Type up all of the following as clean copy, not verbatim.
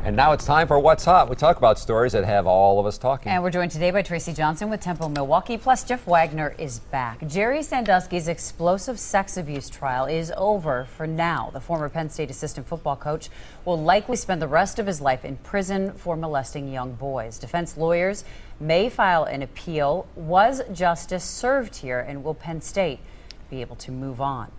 And now it's time for What's Hot. We talk about stories that have all of us talking. And we're joined today by Tracy Johnson with Tempo Milwaukee, plus Jeff Wagner is back. Jerry Sandusky's explosive sex abuse trial is over for now. The former Penn State assistant football coach will likely spend the rest of his life in prison for molesting young boys. Defense lawyers may file an appeal. Was justice served here, and will Penn State be able to move on?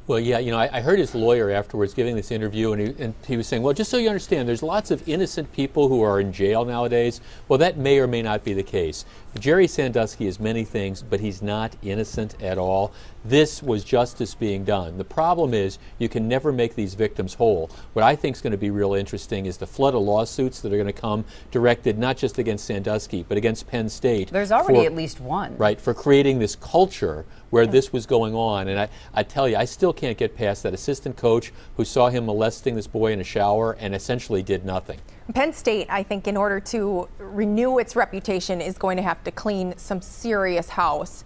Well, yeah, I heard his lawyer afterwards giving this interview, and he was saying, well, just so you understand, there's lots of innocent people who are in jail nowadays. Well, that may or may not be the case. Jerry Sandusky is many things, but he's not innocent at all. This was justice being done. The problem is you can never make these victims whole. What I think is going to be real interesting is the flood of lawsuits that are going to come directed not just against Sandusky, but against Penn State. There's already at least one. Right, for creating this culture where this was going on. And I tell you, I still can't get past that assistant coach who saw him molesting this boy in a shower and essentially did nothing. Penn State, I think, in order to renew its reputation, is going to have to clean some serious house.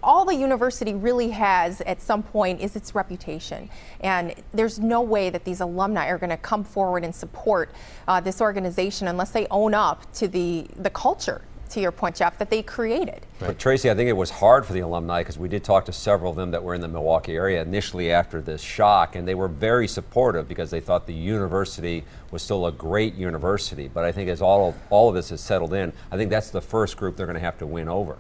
All the university really has at some point is its reputation. And there's no way that these alumni are going to come forward and support this organization unless they own up to the culture, to your point, Jeff, that they created. But Tracy, I think it was hard for the alumni because we did talk to several of them that were in the Milwaukee area initially after this shock, and they were very supportive because they thought the university was still a great university. But I think as all of this has settled in, I think that's the first group they're going to have to win over.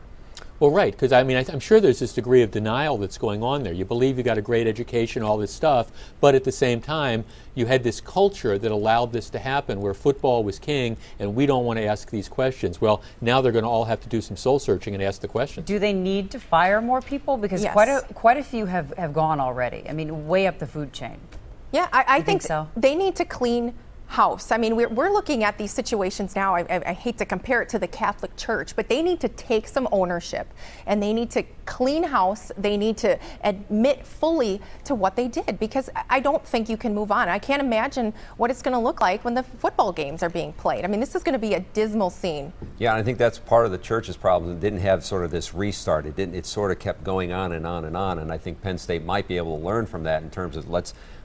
Well, right, because I mean, I'm sure there's this degree of denial that's going on there. You believe you got a great education, all this stuff, but at the same time, you had this culture that allowed this to happen where football was king, and we don't want to ask these questions. Well, now they're going to all have to do some soul searching and ask the questions. Do they need to fire more people? Because yes, quite a few have gone already. I mean, way up the food chain. Yeah, I think so. They need to clean house. I mean, we're looking at these situations now. I hate to compare it to the Catholic Church, but they need to take some ownership and they need to clean house. They need to admit fully to what they did, because I don't think you can move on. I can't imagine what it's going to look like when the football games are being played. I mean, this is going to be a dismal scene. Yeah, and I think that's part of the church's problem. It didn't have sort of this restart. It sort of kept going on and on and on. And I think Penn State might be able to learn from that in terms of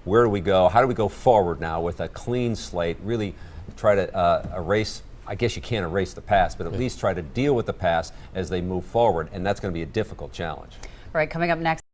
where do we go? How do we go forward now with a clean slate? Really try to erase, I guess you can't erase the past, but at least try to deal with the past as they move forward. And that's going to be a difficult challenge. All right, coming up next.